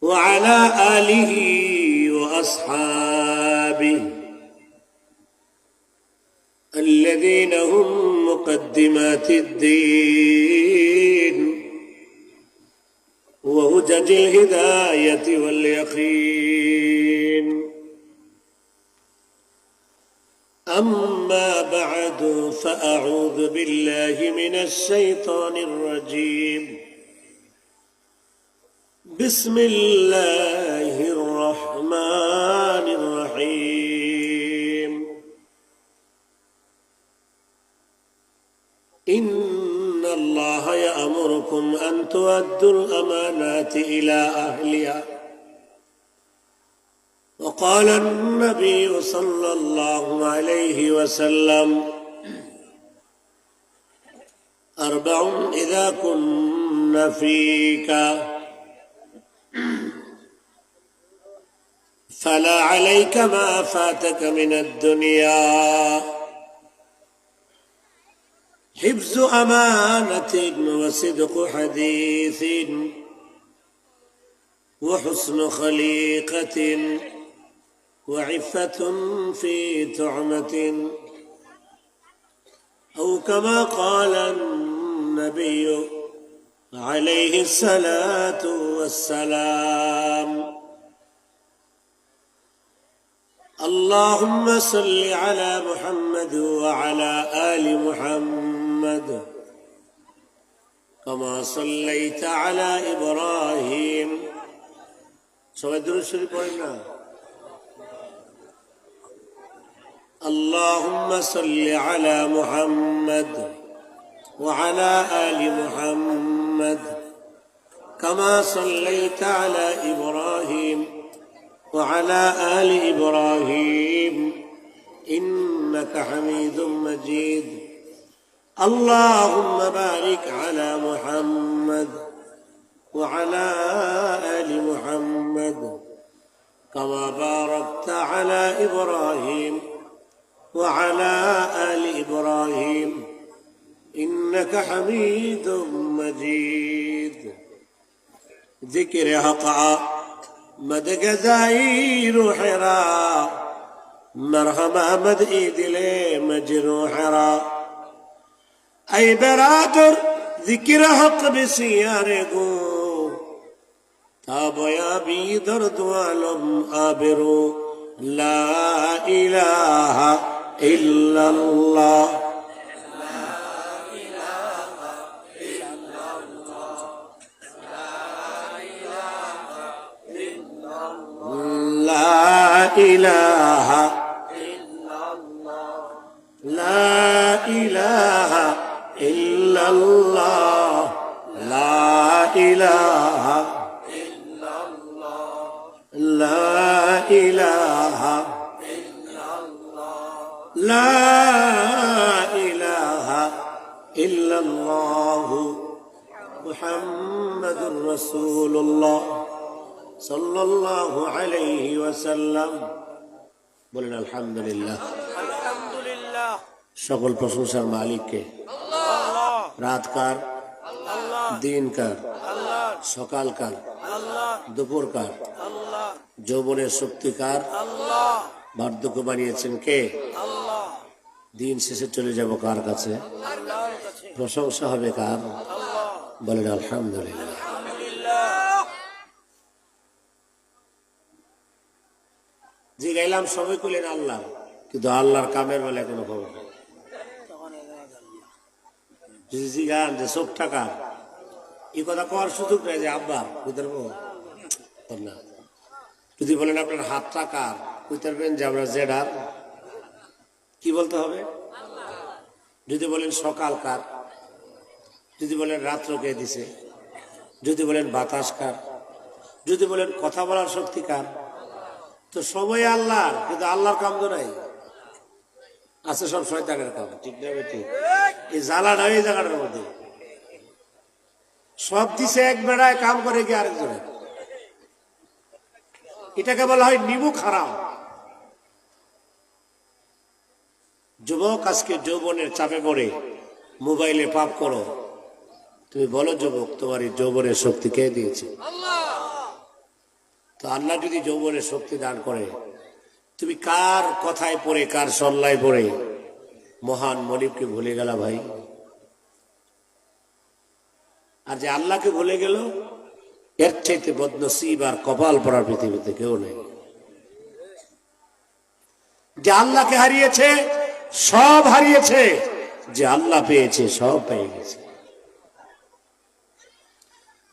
وعلى آله وأصحابه الذين هم مقدمات الدين وهجج الهداية واليقين. أما بعد فأعوذ بالله من الشيطان الرجيم. بسم الله الرحمن الرحيم. إن الله يأمركم أن تؤدوا الأمانات إلى أهلها. وقال النبي صلى الله عليه وسلم: أربع إذا كن فيك فلا عليك ما فاتك من الدنيا: حفظ أمانة وصدق حديث وحسن خليقة وعفة في طعمة، أو كما قال النبي عليه الصلاة والسلام. اللهم صل على محمد وعلى آل محمد كما صليت على إبراهيم. সবাই দুরূদ শরীফ পড়েন না। اللهم صل على محمد وعلى آل محمد كما صليت على إبراهيم وعلى آل إبراهيم إنك حميد مجيد. اللهم بارك على محمد وعلى آل محمد كما باركت على إبراهيم وعلى آل إبراهيم إنك حميد مجيد. ذكر حقا مدق زاير حرا مرحبا مدئي دلي مجروح حرا. أي برادر ذكر حق بسياركو تابو يا بيدر دوالم آبرو. لا إله إلا الله لا إله إلا الله لا إله إلا الله لا إله إلا الله لا إله إلا الله لا إله إلا الله محمد رسول الله সাল্লাল্লাহু আলাইহি ওয়াসাল্লাম। বলেন আলহামদুলিল্লাহ। আলহামদুলিল্লাহ। সকল প্রশংসার মালিককে। আল্লাহ। রাত কার? আল্লাহ। দিন কার? আল্লাহ। সকাল কার? আল্লাহ। দুপুর কার? আল্লাহ। যৌবনের শক্তি কার? আল্লাহ। বার্ধক্য বানিয়েছেন কে? আল্লাহ। দিন শেষে চলে যাব কার কাছে? আল্লাহর কাছে। প্রশংসা হবে কার? আল্লাহ। বলেন আলহামদুলিল্লাহ। আলহামদুলিল্লাহ। যে গাইলাম সবাই করলেন আল্লাহ, কিন্তু আল্লাহর কামের বেলায় কোনো খবর নেই। যদি জিগান যে সব টাকা এই কথা কওয়ার সুযোগ নেই যে আব্বা বুঝতে পারবো না। যদি বলেন আপনার হাত টাকার বুঝতে পারবেন যে আমরা জেডার কি বলতে হবে। যদি বলেন সকাল কার, যদি বলেন রাত্র কে দিছে, যদি বলেন বাতাস কার, যদি বলেন কথা বলার শক্তি কার, তো সবাই আল্লাহর, কিন্তু আল্লাহর কাম তো নাই, আছে সব শয়তানের কাম। ঠিক না? ঠিক। এই জ্বালাটা এই জায়গাটার মধ্যে সব দিছে এক বেড়ায়, কাম করে কি আরেকজনের। এটাকে বলা হয় নিমুখ হারাম। যুবক আজকে যৌবনের চাপে পড়ে মোবাইলে পাপ করো, তুমি বলো যুবক তোমার এই যৌবনের শক্তি কে দিয়েছে? তো আল্লাহ যদি যৌবনের শক্তি দান করে, তুমি কার কথায় পড়ে, কার সল্লায় পড়ে মহান মনিবকে ভুলে গেলা ভাই? আর যে আল্লাহকে ভুলে গেল, এর চাইতে বদনসিব আর কপাল পড়ার পৃথিবীতে কেউ নেই। যে আল্লাহকে হারিয়েছে সব হারিয়েছে, যে আল্লাহ পেয়েছে সব পেয়ে গেছে।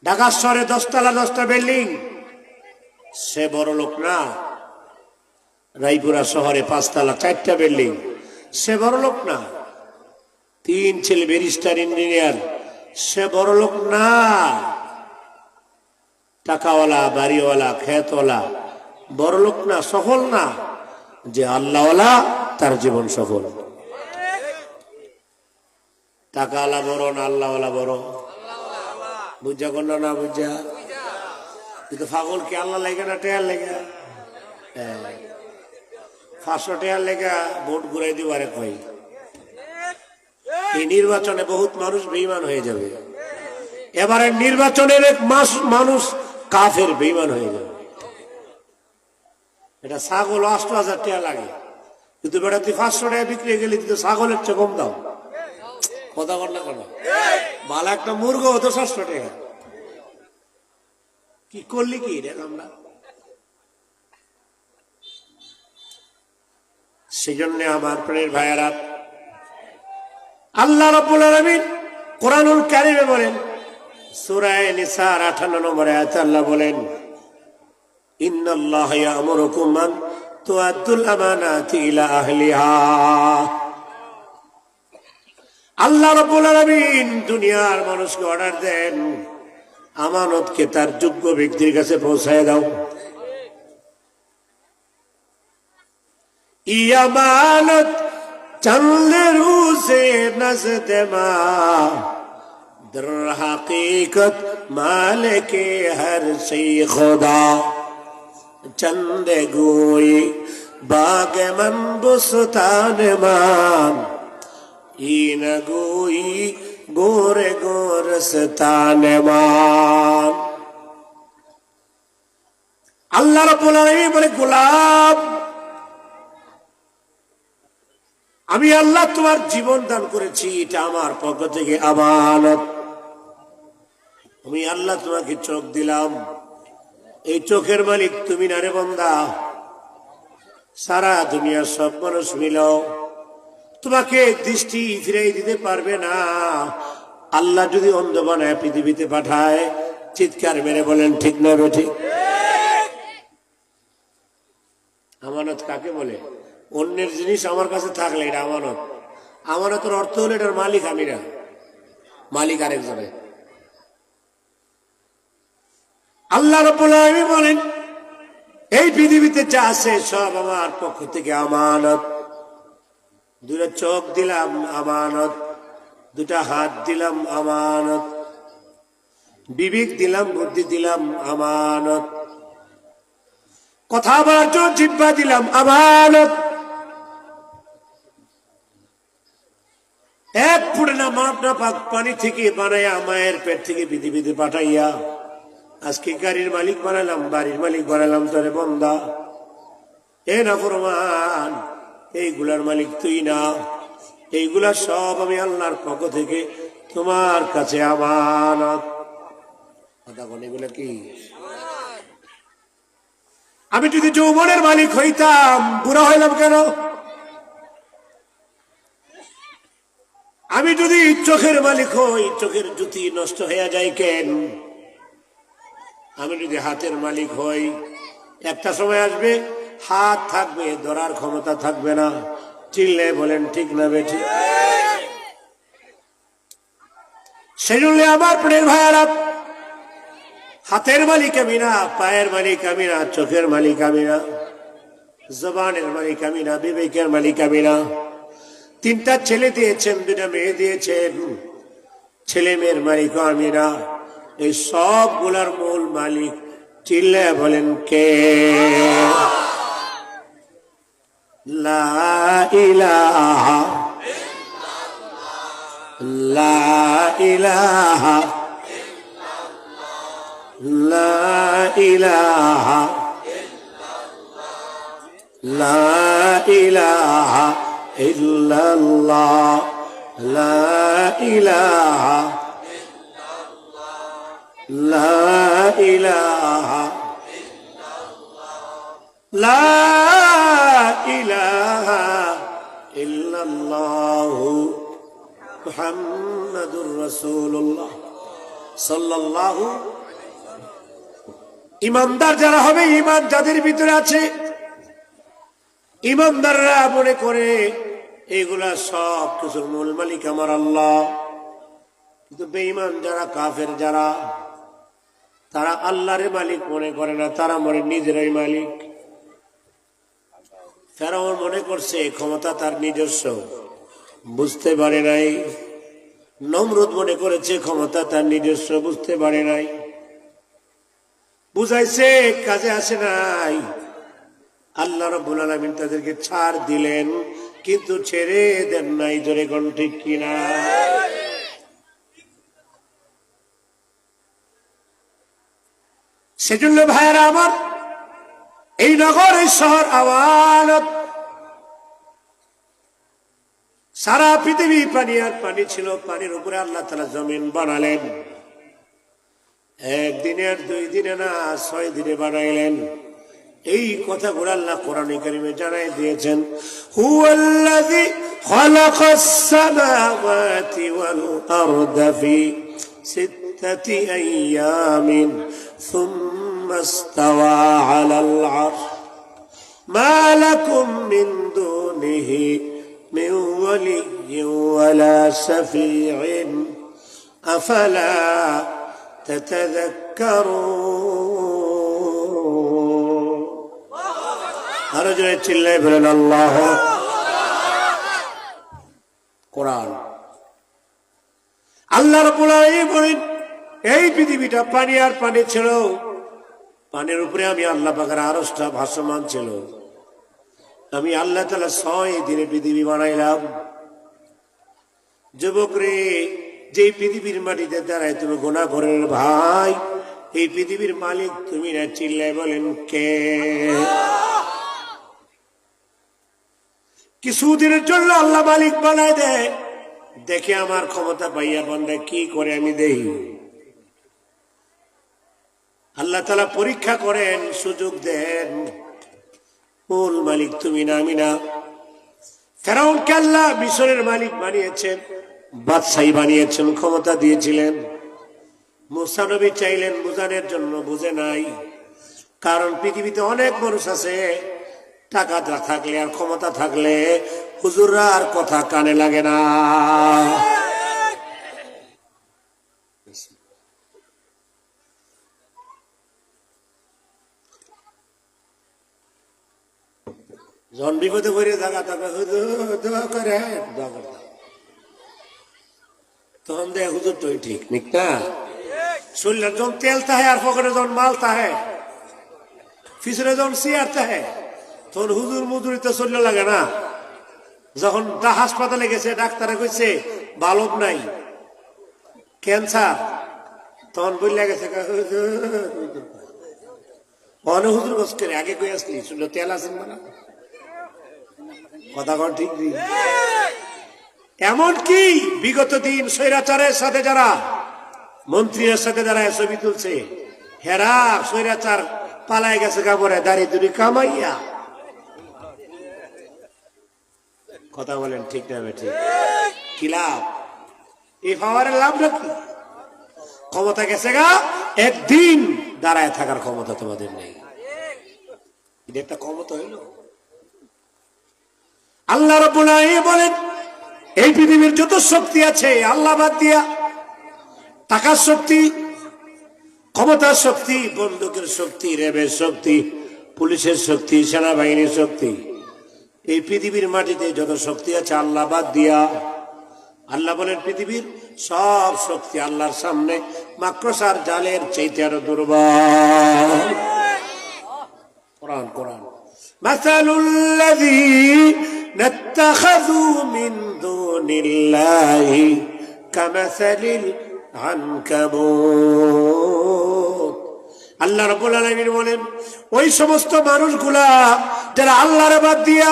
ঢাকা শহরে 10 তলা 10টা বিল্ডিং, সে বড় লোক না। রায়পুরা শহরে 5 তলা 4টা বিল্ডিং, সে বড় লোক না। 3 ছেলে ব্যারিস্টার ইঞ্জিনিয়ার, সে বড় লোক না। টাকাওয়ালা, বাড়িওয়ালা, ক্ষেতওয়ালা বড় লোক না, সফল না। যে আল্লাহওয়ালা তার জীবন সফল। টাকাওয়ালা বড় না আল্লাহওয়ালা বড়? বুঝা কোন না বুঝা? কিন্তু পাগল কি আল্লাহ লেগে না টেয়ার লেগে? 500 টেয়ার লেগে ভোট ঘুরাই দিবারে কই। এই নির্বাচনে বহুত মানুষ বেঈমান হয়ে যাবে। এবারে নির্বাচনের 1 মাস মানুষ কাফের বেঈমান হয়ে যাবে। এটা ছাগল 8,000 টাকা লাগে, কিন্তু বেটা তুই 500 টাকা বিক্রি গেলি, তুই ছাগলের চেয়ে কম দাম। কথা বল না কেন? ভালো একটা মুরগ হতো 700 টাকা। কি করলি কি দেখলাম না। সেই জন্য আমার প্রাণের ভাইয়ারা, আল্লাহ রাব্বুল আলামিন কোরআনুল কারীমে বলেন, সূরা নিসার 58 নম্বর আয়াতে আল্লাহ বলেন, ইন্নাল্লাহা ইয়া'মুরুকুম আন তুআদ্দুল আমানাতি ইলা আহলিহা। আল্লাহ রাব্বুল আলামিন দুনিয়ার মানুষকে অর্ডার দেন, আমানতকে তার যোগ্য ব্যক্তির কাছে পৌঁছায় দাও। ই আমানত চললে রুসে নজদে মা, در حقیقت مالک ہر شئی خدا، چند گوئی باغ من بستان مان، این گوئی گور گورستان مان। আল্লাহ রাব্বুল আলামিন বলে, গোলাম আমি আল্লাহ তোমার জীবন দান করেছি, এটা আমার পক্ষ থেকে আমানত। আমি আল্লাহ তোমাকে চোখ দিলাম, এই চোখের মালিক তুমি না রে বান্দা। সারা দুনিয়ার সব মানুষ মিলাও তোমাকে দৃষ্টি ফিরাই দিতে পারবে না। আল্লাহ যদি অন্ধ বানায় পৃথিবীতে পাঠায়, চিৎকার মেরে বলেন ঠিক না বেঠিক? আমানত কাকে বলে? অন্যের জিনিস আমার কাছে থাকলে এটা আমানত। আমানতের অর্থ হলো এটার মালিক আমি না, মালিক আরেকজনের। আল্লাহ রাব্বুল আলামিন বলেন, এই পৃথিবীতে যা আছে সব আমার পক্ষ থেকে আমানত। 2টা চোখ দিলাম আমানত, 2টা হাত দিলাম আমানত, বিবেক দিলাম, বুদ্ধি দিলাম আমানত, কথা বলার জন্য জিহ্বা দিলাম আমানত। 1 ফুট না মাপ না পাক পানি থেকে বানাইয়া মায়ের পেট থেকে পৃথিবীতে পাঠাইয়া আজকে গাড়ির মালিক বানালাম, বাড়ির মালিক বানালাম তোরে বান্দা। এ নাফরমান, এইগুলার মালিক তুই না, এইগুলা সব আমি আল্লাহর পক্ষ থেকে তোমার কাছে আমানত। কথা বল, এগুলা কি? আমি যদি যৌবনের মালিক হইতাম, বুড়া হইলাম কেন? আমি যদি চোখের মালিক হই, চোখের জ্যোতি নষ্ট হয়ে যায় কেন? আমি যদি হাতের মালিক হই, একটা সময় আসবে হাত থাকবে, ধরার ক্ষমতা থাকবে না। চিল্লে বলেন ঠিক না বেঠিক? সেই জন্য আমার প্রিয় ভাইয়ারা, হাতের মালিক আমি না, পায়ের মালিক আমি না, চোখের মালিক আমি না, জবানের মালিক আমি না, বিবেকের মালিক আমি না। 3টা ছেলে দিয়েছেন, 2টা মেয়ে দিয়েছেন, ছেলে মেয়ের মালিকও আমি না। এই সবগুলার মূল মালিক চিল্লে বলেন কে? লা ইলাহা লা ইলাহা লা ইলাহা লা ইলাহা ইল্লাল্লাহ লা ইলাহা লা ইলাহা লা ইলাহা ইল্লাল্লাহু মুহাম্মাদুর রাসূলুল্লাহ সাল্লাল্লাহু। ইমানদার যারা হবে, ইমান যাদের ভিতরে আছে, ইমানদাররা মনে করে এইগুলা সব কিছুর মূল মালিক আমার আল্লাহ। কিন্তু বেঈমান যারা, কাফের যারা, তারা আল্লাহর মালিক মনে করে না, তারা মনে নিজেরাই মালিক। ফেরাউন মনে করছে ক্ষমতা তার নিজস্ব, বুঝতে পারে নাই। নমরুদ মনে করেছে ক্ষমতা তার নিজস্ব, বুঝতে পারে নাই। বুঝাইছে, কাজে আসে নাই। আল্লাহ রাব্বুল আলামিন তাদেরকে ছাড় দিলেন, কিন্তু ছেড়ে দেন নাই। জোরে কোন ঠিক কিনা? সেজন্য ভাইয়েরা আমার, এই নগর, এই শহর আমানত। সারা পৃথিবী পানি আর পানি ছিল, পানির উপরে আল্লাহ তাআলা জমিন বানালেন। একদিনে আর 2 দিনে না, 6 দিনে বানাইলেন। এই কথাগুলো আল্লাহ কোরআনে কারিমে জানাই দিয়েছেন। হুয়াল্লাযী খালাকাস সামাওয়াতি ওয়াল আরদা ফি 6 আইয়ামিন সুম্মা ইসতাওয়া আলাল আরশ মা লাকুম মিন দুনিহি মিন ওয়ালিয়্যিন ওয়ালা শাফী'ইন আফালা তাতাযাক্কারুন। আরো জোরে চিল্লায়ে বলেন আল্লাহ। কোরআন আল্লাহ রাব্বুল আলামিন বলেন, এই পৃথিবীটা পানি আর পানি ছিল, পানির উপরে আমি আল্লাহ পাকের আরশটা ভাসমান ছিল। আমি আল্লাহ তাআলা 6 দিনে পৃথিবী বানাইলাম। যুবক রে, যে পৃথিবীর মাটিতে দাঁড়ায় তুমি গুনাহ করেন ভাই, এই পৃথিবীর মালিক তুমি না। চিল্লায় বলেন কে? কিছুদিনের জন্য আল্লাহ মালিক বানায় দেয়, দেখে আমার ক্ষমতা পাইয়া বান্দা কি করে আমি দেখি। আল্লাহ তাআলা পরীক্ষা করেন, সুযোগ দেন। মূল মালিক তুমি না, আমি না। ফেরাউনকে আল্লাহ মিশরের মালিক বানিয়েছেন, বাদশাহী বানিয়েছেন, ক্ষমতা দিয়েছিলেন। মুসা নবী চাইলেন বুঝানোর জন্য, বুঝে নাই। কারণ পৃথিবীতে অনেক মানুষ আছে, টাকা থাকলে আর ক্ষমতা থাকলে হুজুররা আর কথা কানে লাগে না। যখন বিপদে পড়ে জায়গা থাকা দোয়া করে, দোয়া করতে, তখন দেখ হুজুর তো ঠিক নিক না। শরীরে যখন তেল তাহে আর পকেটে যখন মাল তাহে, পিছনে যখন চেয়ার তাহে, তখন হুজুর মুজুরি তো চললে লাগে না। যখন হাসপাতালে গেছে, ডাক্তারে কইছে বালব নাই, ক্যান্সার, তখন বললে গেছে অনেক হুজুর গোস করে আগে কই আসলি, শুনলো তেল আছেন না। কথা কন ঠিক নেই। এমনকি বিগত দিন স্বৈরাচারের সাথে যারা, মন্ত্রীর সাথে যারা ছবি তুলছে, হেরা স্বৈরাচার পালায় গেছে কাপড়ে দাঁড়িয়ে দুড়ি কামাইয়া। কথা বলেন ঠিক না বেঠিক? কি লাভ? এই পাওয়ারের লাভ নাকি? ক্ষমতা গেছে গা, একদিন দাঁড়ায় থাকার ক্ষমতা তোমাদের নেই। এটা একটা ক্ষমতা হইল? আল্লাহ রাব্বুল আলামিন বলেন, এই পৃথিবীর যত শক্তি আছে আল্লাহ বাদ দিয়া, টাকার শক্তি, ক্ষমতার শক্তি, বন্দুকের শক্তি, র্যাবের শক্তি, পুলিশের শক্তি, সেনাবাহিনীর শক্তি, এই পৃথিবীর মাটিতে যত শক্তি আছে আল্লাহ বাদ দিয়া, আল্লাহ বলেন পৃথিবীর সব শক্তি আল্লাহর সামনে মাকড়সার জালের চাইতে আরো দুর্বল। কোরআন কোরআন মাসালুল্লাযীনা ইত্তাখাযু মিন দুনিল্লাহি কামাসালিল আনকাবুত আল্লাহ রাব্বুল আলামিন বলেন ওই সমস্ত মানুষগুলা যারা আল্লাহর বাদ দিয়া,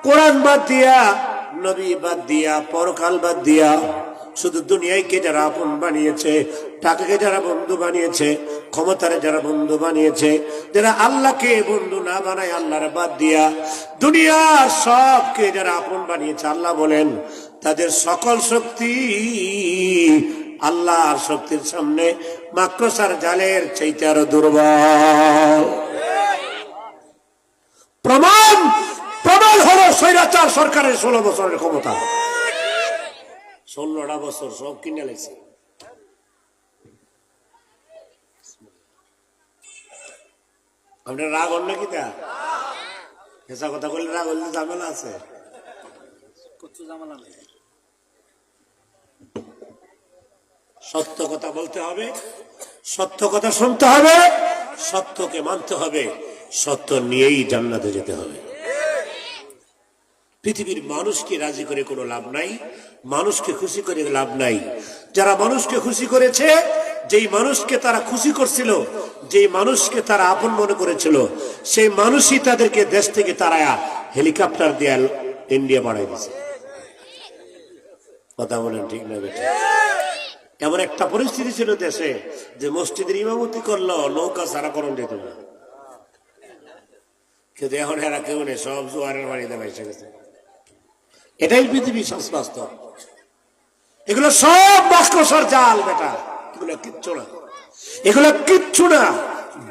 কোরআন বাদ দিয়া, নবী বাদ দিয়া, পরকাল বাদ দিয়া শুধু দুনিয়াকে যারা আপন বানিয়েছে, টাকাকে যারা বন্ধু বানিয়েছে, ক্ষমতারে যারা বন্ধু বানিয়েছে, যারা আল্লাহকে বন্ধু না বানায় আল্লাহর বাদ দিয়া দুনিয়ার সবকে যারা আপন বানিয়েছে, আল্লাহ বলেন তাদের সকল শক্তি আল্লাহর শক্তির সামনে মাকড়সার জালের চাইতে আরো দুর্বল। প্রমাণ হলো স্বৈরাচার সরকারের 16 বছরের ক্ষমতা। 16টা বছর সব কিনে লেগেছে। আপনার রাগ হন নাকি? তা এসা কথা বললে রাগ হলে ঝামেলা আছে। সত্য কথা বলতে হবে, সত্য কথা শুনতে হবে, সত্যকে মানতে হবে, সত্য নিয়েই জান্নাতে যেতে হবে। পৃথিবীর মানুষকে রাজি করে কোনো লাভ নাই, মানুষকে খুশি করে লাভ নাই। যারা মানুষকে খুশি করেছে, যেই মানুষকে তারা খুশি করছিল, যেই মানুষকে তারা আপন মনে করেছিল, সেই মানুষই তাদেরকে দেশ থেকে তারা হেলিকপ্টার দিয়ে ইন্ডিয়া পাঠাই দিয়েছে। কথা বলেন ঠিক না বেটা? এমন একটা পরিস্থিতি ছিল দেশে যে মসজিদের ইমামতি করলো নৌকা ছাড়া করণ যেত না, কিন্তু এখন এরা কেউ নেই, সব জোয়ারের বাড়িতে এসে গেছে। এটাই পৃথিবী বাস্তব। এগুলো সব মাকড়সার জাল বেটা, এগুলো কিচ্ছু না, এগুলো কিচ্ছু না।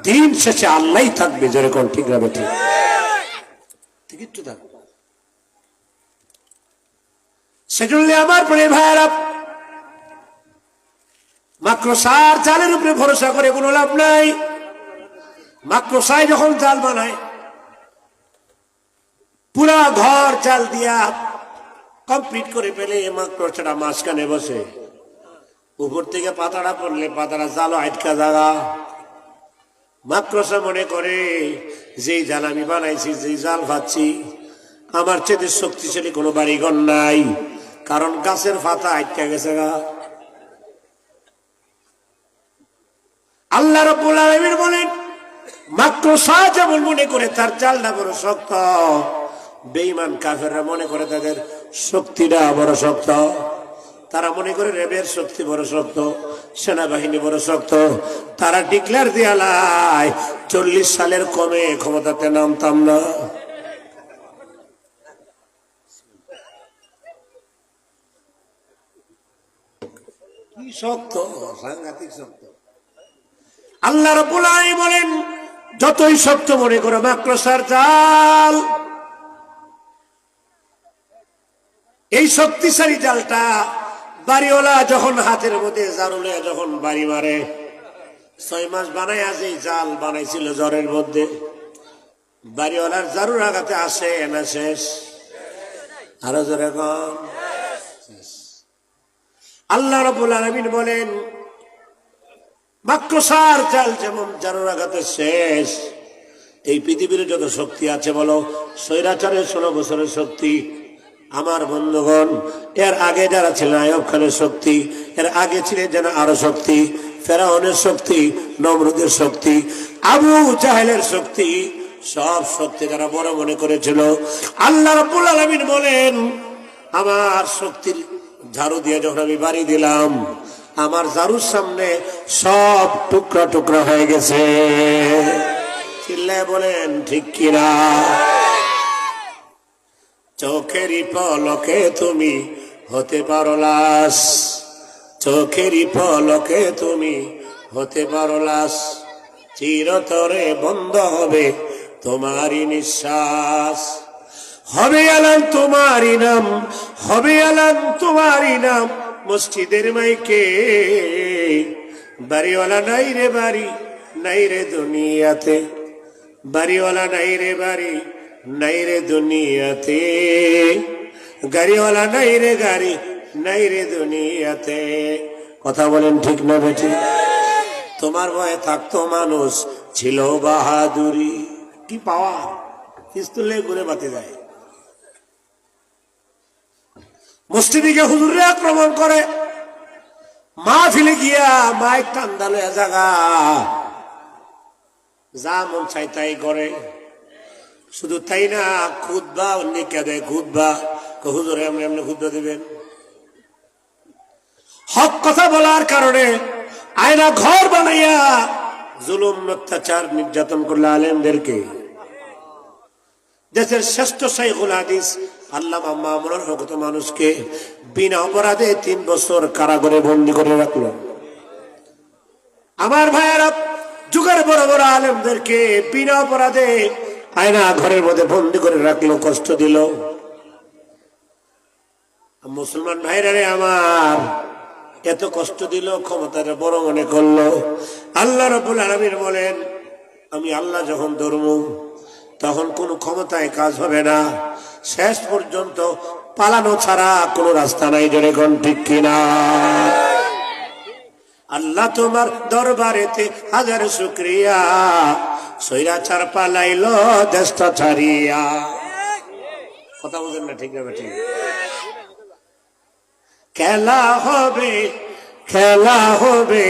দিন শেষে আল্লাহই থাকবে, যেরকম ঠিক না বেটি? কিচ্ছু থাকবে। সেজন্য আমার প্রিয় ভাইয়েরা, মাকড়সার জালের উপরে ভরসা করে কোনো লাভ নাই। মাকড়সায় যখন জাল বানায়, পুরা ঘর জাল দিয়া কমপ্লিট করে ফেলে, মাকড়সাটা মাঝখানে বসে, উপর থেকে পাতাটা পড়লে পাতাটা জাল আটকা জায়গা। মাকড়সা মনে করে যেই জাল আমি বানাইছি, যেই জাল ভাবছি, আমার চেয়ে শক্তিশালী কোনো বাড়িঘর নাই, কারণ গাছের পাতা আটকা গেছে গা। আল্লাহ রাব্বুল আলামিন বলেন মাকড়সা যেমন মনে করে তার জালটা বড় শক্ত, বেঈমান কাফেররা মনে করে তাদের শক্তিটা বড় শক্ত। তারা মনে করে রেবের শক্তি বড় শক্ত, সেনাবাহিনী বড় শক্ত। তারা ডিক্লেয়ার দিয়ালায় 40 সালের কমে ক্ষমতাতে নামতাম না। কি শক্ত, সাংঘাতিক শক্ত। আল্লাহ রাব্বুল আলামিন বলেন যতই শক্ত মনে করো মাকড়সার জাল, এই শক্তিশালী জালটা বাড়িওয়ালা যখন হাতের মধ্যে জারুলে যখন বাড়ি মারে, 6 মাস বানায় আজ এই জাল বানাইছিল জ্বরের মধ্যে, বাড়িওয়ালার জারুর আঘাতে আসে না শেষ? আরো জোরে কম। আল্লাহ রাব্বুল আলামিন বলেন মাকড়সার জাল যেমন জারুর আঘাতে শেষ, এই পৃথিবীর যত শক্তি আছে বলো, স্বৈরাচারের 16 বছরের শক্তি। আমার বন্ধুগণ, এর আগে যারা ছিলেন আইয়ুব খানের শক্তি, এর আগে ছিলেন যেন আরো শক্তি, ফেরাউনের শক্তি, নমরুদের শক্তি, আবু জাহেলের শক্তি, সব শক্তি যারা বড় মনে করেছিল, আল্লাহ রাব্বুল আলামিন বলেন আমার শক্তির ঝাড়ু দিয়ে যখন আমি বাড়ি দিলাম, আমার ঝাড়ুর সামনে সব টুকরা টুকরা হয়ে গেছে। চিল্লায় বলেন ঠিক কিনা? চোখেরই পলকে তুমি হতে পারো লাশ, চোখেরই পলকে তুমি হতে পারো লাশ, চিরতরে বন্ধ হবে তোমারই নিঃশ্বাস, হবে এলান তোমারই নাম, হবে এলান তোমারই নাম মসজিদের মাইকে, বাড়িওয়ালা নাই রে বাড়ি, নাই রে দুনিয়াতে, বাড়িওয়ালা নাই রে বাড়ি, নাই রে দুনিয়াতে, গাড়িওয়ালা নাই রে গাড়ি, নাই রে দুনিয়াতে। কথা বলেন ঠিক না বেটি? তোমার ভয়ে থাকতো মানুষ, ছিল বাহাদুরি। কি পাওয়া, পিস্তলে ঘুরে বাতি যায়। মসজিদে হুজুরে আক্রমণ করে, মাহফিলে গিয়া মাইক টান্দা লয়া জাগা, যা মন চাই তাই করে। শুধু তাই না, খুতবা অন্য কে দেয়, খুতবা হুজুরে এমনি এমনি খুতবা দিবেন। হক কথা বলার কারণে আয়না ঘর বানাইয়া জুলুম অত্যাচার নির্যাতন করলে আলেমদেরকে। দেশের শ্রেষ্ঠ শাইখুল হাদিস আল্লামা মামুনুল হক তো মানুষকে বিনা অপরাধে 3 বছর কারাগারে বন্দী করে রাখলো। আমার ভাইয়েরা, যুগের বড় বড় আলেমদেরকে বিনা অপরাধে আয়না ঘরের মধ্যে বন্দী করে রাখলো, কষ্ট দিল। মুসলমান ভাইরা রে আমার, এত কষ্ট দিল, ক্ষমতাটা বড় মনে করলো। আল্লাহ রাব্বুল আলামিন বলেন, আমি আল্লাহ যখন ধরবো তখন কোনো ক্ষমতায় কাজ হবে না, শেষ পর্যন্ত পালানো ছাড়া কোনো রাস্তা নাই। জোরে কোন ঠিক কিনা? আল্লাহ তোমার দরবারেতে হাজার শুকরিয়া, সৈরাচার পালাইল দেশটা ছাড়িয়া। কথা বলেন না? ঠিক না? ঠিক। খেলা হবে, খেলা হবে,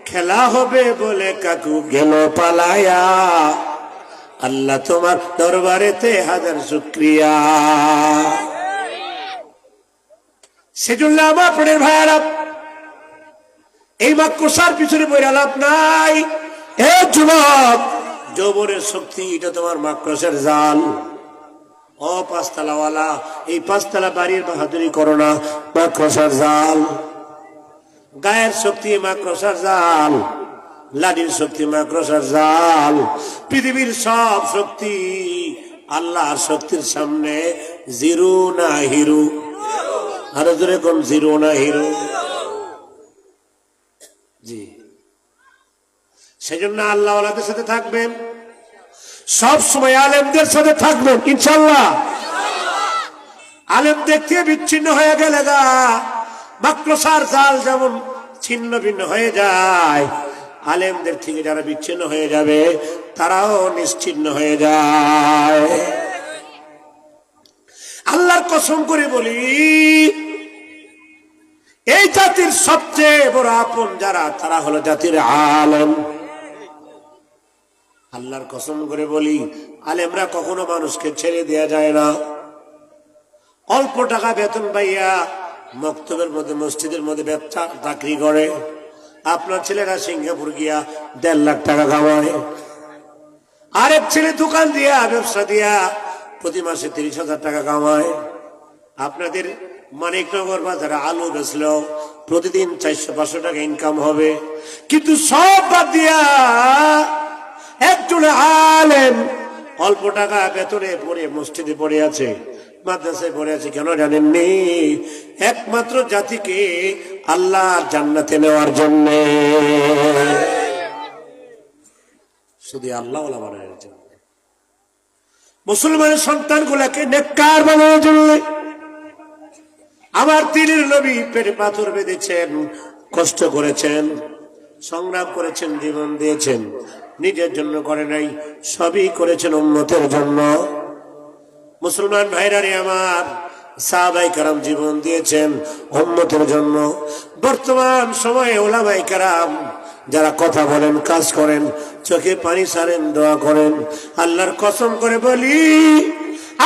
খেলা হবে বলে কাকু গেল পালায়া, আল্লাহ তোমার দরবারেতে হাজার শুকরিয়া। সেজন্য আমার প্রাণের ভাইয়ারা, এই মাকড়সার পিছনে পড়ে লাভ নাই। এ যুবক, যৌবনের শক্তি এটা তোমার মাকড়সার জাল। ও পাঁচতলাওয়ালা, এই 5 তলা বাড়ির বাহাদুরি করো না, মাকড়সার জাল। গায়ের শক্তি মাকড়সার জাল, লাঠির শক্তি মাকড়সার জাল। পৃথিবীর সব শক্তি আল্লাহর শক্তির সামনে জিরো না হিরো। আরো জোরে কোন? জিরো না হিরো। জি, সেজন্য আল্লাহ ওয়ালাদের সাথে থাকবেন, সব সময় আলেমদের সাথে থাকবেন ইনশাআল্লাহ। আলেম দেখতে বিচ্ছিন্ন হয়ে গেলে গা মাকড়সার জাল যেমন ছিন্ন ভিন্ন হয়ে যায়, আলেমদের থেকে যারা বিচ্ছিন্ন হয়ে যাবে তারাও নিশ্চিন্ন হয়ে যায়। আল্লাহর কসম করে বলি, এই জাতির সবচেয়ে বড় আপন যারা, তারা হলো জাতির আলেম। আল্লাহর কসম করে বলি, আলেমরা কখনো মানুষকে ছেড়ে দেয়া যায় না। অল্প টাকা বেতন পাইয়া মক্তবের মধ্যে, মসজিদের মধ্যে চাকরি করে। আপনার ছেলেরা সিঙ্গাপুর গিয়া 1.5 লাখ টাকা কামায়। আরেক ছেলে দোকান দিয়া, ব্যবসা দিয়া প্রতি মাসে 30,000 টাকা কামায়। আপনাদের মানিকনগর বাজারে আলু বেচলেও প্রতিদিন 400-500 টাকা ইনকাম হবে। কিন্তু সব বাদ দিয়া একজন আলেম অল্প টাকা বেতনে পড়ে মসজিদে পড়ে আছে, মাদ্রাসায় পড়ে আছে। কেন জানেননি? একমাত্র জাতিকে আল্লাহ জান্নাতে নেওয়ার জন্য, শুধু আল্লাহ ওয়ালা বানানোর জন্য, মুসলমানের সন্তানগুলাকে নেককার বানানোর জন্য। আমার দিনের নবী পেটে পাথর বেঁধেছেন, কষ্ট করেছেন, সংগ্রাম করেছেন, জীবন দিয়েছেন। নিজের জন্য করে নাই, সবই করেছেন উম্মতের জন্য। মুসলমান ভাইরা রে আমার, সাহাবায়ে কেরাম জীবন দিয়েছেন উম্মতের জন্য। বর্তমান সময়ে উলামায়ে কেরাম যারা কথা বলেন, কাজ করেন, চোখে পানি ছাড়েন, দোয়া করেন, আল্লাহর কসম করে বলি,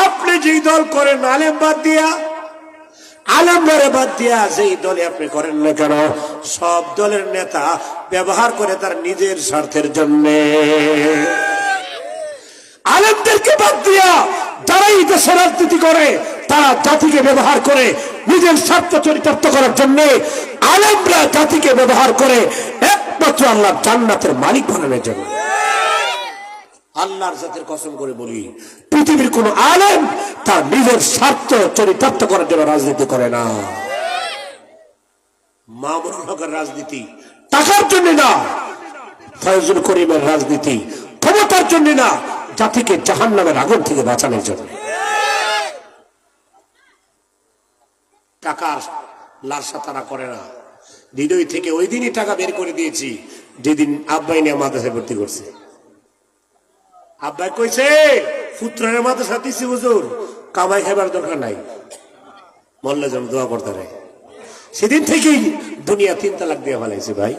আপনি যেই দল করেন আলেম বাদ দিয়া, আলেমরে বাদ দিয়া যেই দলে আপনি করেন না কেন, সব দলের নেতা ব্যবহার করে তার নিজের স্বার্থের জন্য। আলেমদেরকে বাদ দিয়া যারাই দেশে রাজনীতি করে, তারা জাতিকে ব্যবহার করে নিজের স্বার্থ চরিতার্থ করার জন্য। আলেমরা জাতিকে ব্যবহার করে একমাত্র আল্লাহর জান্নাতের মালিক বানানোর জন্য। আল্লাহর জাতের কসম করে বলি, পৃথিবীর কোন আলেম তার নিজের স্বার্থ চরিতার্থ করার জন্য রাজনীতি করে না। মামুনুল হকের রাজনীতি টাকার জন্য না, ফয়জুল করিমের রাজনীতি ক্ষমতার জন্য না, জাতিকে জাহান্নামের আগুন থেকে বাঁচানোর জন্য। টাকার লালসা তারা করে না, হৃদয় থেকে। ওই দিনই টাকা বের করে দিয়েছি যেদিন আব্বাই নিয়ে মাদ্রাসায় ভর্তি করছে। আব্বাই কইছে, পুত্রের মাদ্রাসা দিছি হুজুর, কামাই খাবার দরকার নাই, মল্লা যেন দোয়া করতে রে। সেদিন থেকেই দুনিয়া 3 তালাক দিয়ে ফেলাইছে ভাই।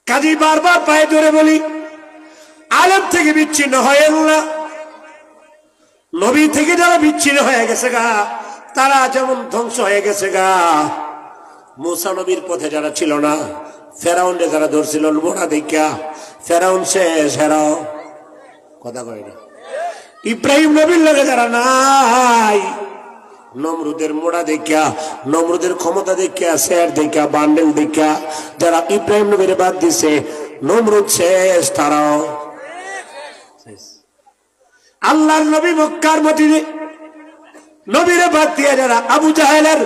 কাজী বারবার পায়ে ধরে বলি, আলেম থেকে বিচ্ছিন্ন হয়ে না, নবী থেকে যারা বিচ্ছিন্ন হয়ে গেছে গা তারা যেমন ধ্বংস হয়ে গেছে গা। মুসা নবীর পথে যারা ছিল না, ফেরাউনরে যারা ধরছিল মোড়া দেখা, ফেরাউন শেষ হেরাও কথা কয় না। ইব্রাহিম নবীর লগে যারা নাই, নমরুদের মোড়া দেখা, নমরুদের ক্ষমতা দেখা, শের দেখা, বান্ডেল দেখা যারা ইব্রাহিম নবীর বাদ দিছে, নমরুদ শেষ তারাও। আল্লাহর নবী মক্কার মদিনে নবীরে বাদ দিয়ে যারা আবু জাহেলের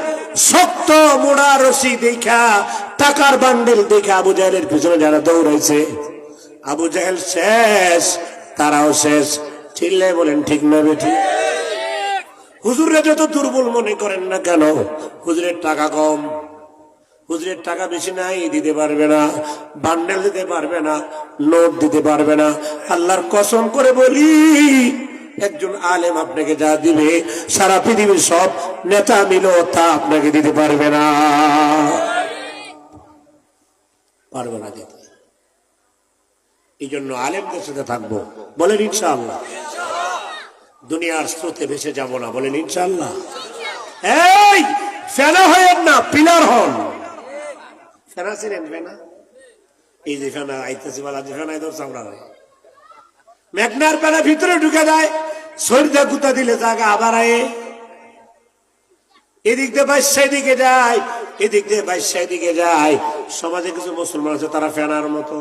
শক্ত মোড়া রশি দেখা, টাকার বান্ডেল দেখা আবু জাহেলের পিছনে যারা দৌড়াইছে, আবু জাহেল শেষ তারাও শেষ। চিল্লে বলেন ঠিক না বেঠিক? হুজুরে যত দুর্বল মনে করেন না কেন, হুজুরের টাকা কম, হুজুরের টাকা বেশি নাই, দিতে পারবে না, বান্ডেল দিতে পারবে না, নোট দিতে পারবে না। আল্লাহর কসম করে বলি, একজন আলেম আপনাকে যা দিবে সারা পৃথিবীর সব নেতা মিলেও তা আপনাকে দিতে পারবে না, পারবে না দিতে। এই জন্য আলেমদের সাথে থাকবো, বলেন ইনশাআল্লাহ। দুনিয়ার স্রোতে ভেসে যাব না, বলেন ইনশাআল্লাহ। এই ফেনা হয়েন না, পিলার হন। ফেনা ছিলেন ফেনা, এই যে ফেনা আইতেছি বলা, যে ফেনায় ধরছে আমরা মেঘনার পেনা ভিতরে ঢুকে যায়, শরীরে গুতা দিলে জায়গা আবার আয়ে, এদিক দিয়ে বাইশ দিকে যায়, এদিক দিয়ে বাইশ দিকে যায়। সমাজে কিছু মুসলমান আছে তারা ফেনার মতো,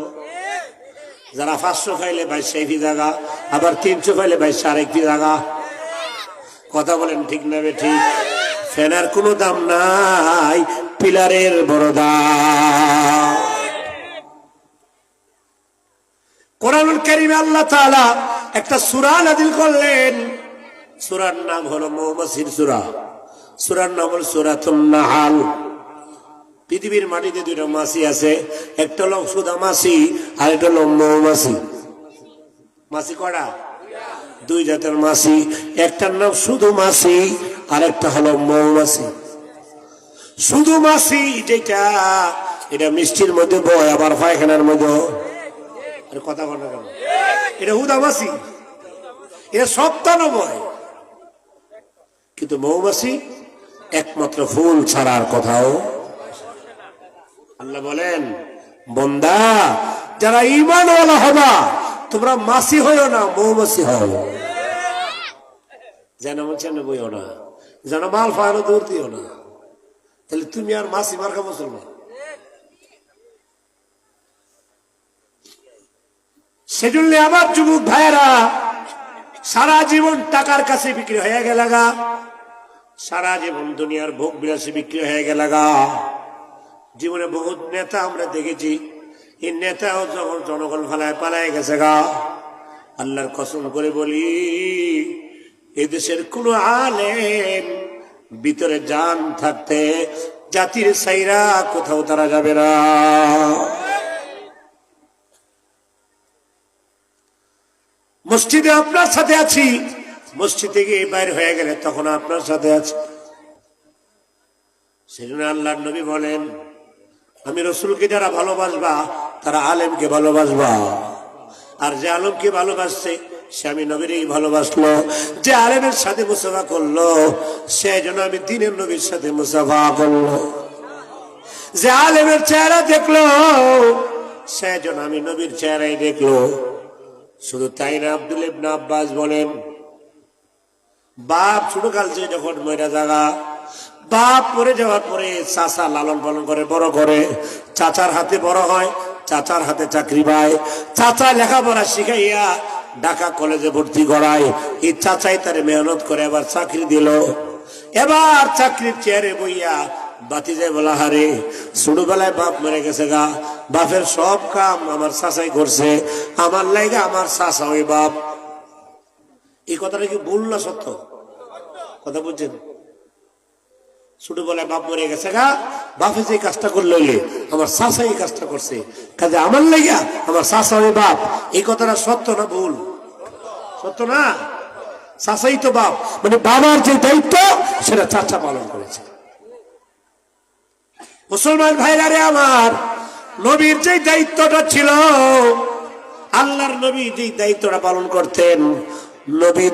যারা 500 ফাইলে 22 জায়গা, আবার 300 ফাইলে 22 আরেক জায়গা। কথা বলেন ঠিক না বেঠিক? ফেনার কোনো দাম নাই, পিলারের বড় দাম। কোরআনুল কারীমে আল্লাহ তাআলা একটা সূরা নাযিল করলেন, সূরার নাম হলো মৌমাছির সূরা। সূরার নাম হলো সূরাতুন নাহাল। পৃথিবীর মাটিতে দুইটা মাছি আছে, একটা হলো সুদা মাছি আর একটা হলো মৌমাছি। মাছি কয়টা? দুই জাতের মাছি, একটার নাম শুধু মাছি আর একটা হলো মৌমাছি। শুধু মাছি যেটা, এটা মিষ্টির মধ্যে বয়, আবার পায়খানার মধ্যে। কথা বল না কেন? এটা হুদা মাছি, এটা সপ্তাহ বয়। কিন্তু মৌমাছি একমাত্র ফুল ছাড়ার কথাও। আল্লাহ বলেন, বন্দা যারা ঈমানওয়ালা হবা তোমরা মাছি হইও না, মৌমাছি হও। যেন বলছেন বইও না, যেন মাল ফায়ানো দূর দিও না। তাহলে তুমি আর মাছি মার্কা মুসলমান। সেজন্য আমার যুবক ভাইয়েরা, সারা জীবন টাকার কাছে বিক্রি হয়ে গেল গা, সারা জীবন দুনিয়ার ভোগ বিলাসী বিক্রি হয়ে গেল গা। জীবনে বহুত নেতা আমরা দেখেছি, এই নেতাও যখন জনগণ ফালায় পালায় গেছে গা। আল্লাহর কসম করে বলি, এদেশের কোন আলেম ভিতরে জান থাকতে জাতির সাইরা কোথাও তারা যাবে না। মসজিদে আপনার সাথে আছি, মসজিদ থেকে বাইরে হয়ে গেলে তখন আপনার সাথে আছি। সেজন্য আল্লাহর নবী বলেন, আমি রসুলকে যারা ভালোবাসবা তারা আলেমকে ভালোবাসবা, আর যে আলেমকে ভালোবাসছে সে আমি নবীরই ভালোবাসলো। যে আলেমের সাথে মুসাফা করলো সে যেন আমি দ্বীনের নবীর সাথে মুসাফা করলো। যে আলেমের চেহারা দেখলো সে যেন আমি নবীর চেহারাই দেখলো। শুধু তাই না, আব্দুল ইবনে আব্বাস বলেন, বাপ ছোটকাল থেকে যখন মইরা জাগা, বাপ মরে যাওয়ার পরে চাচা লালন পালন করে বড় করে, চাচার হাতে বড় হয়, চাচার হাতে চাকরি পায়, চাচা লেখাপড়া শিখাইয়া ঢাকা কলেজে ভর্তি করায়, এই চাচাই তারে মেহনত করে এবার চাকরি দিল। এবার চাকরির চেয়ারে বইয়া বাতিজায় বলা, হারে ছোটবেলায় বাপ মরে গেছে গা, বাপের সব কাম আমার চাচাই করছে, আমার লাইগা আমার চাচা ওই বাপ। এই কথাটা কি ভুল না সত্য? কথা বুঝছেন? ছোটবেলায় বাপ মরে গেছে গা, বাপে যে কাজটা করলে আমার চাচা এই কাজটা করছে, কাজে আমার লাইগা আমার চাচা ওই বাপ। এই কথাটা সত্য না ভুল? সত্য না? চাচাই তো বাপ, মানে বাবার যে দায়িত্ব সেটা চাচা পালন করেছে। মুসলমান ভাইরা রে আমার, নবীর যে দায়িত্বটা ছিল, আল্লাহর নবী যে দায়িত্বটা পালন করতেন, নবী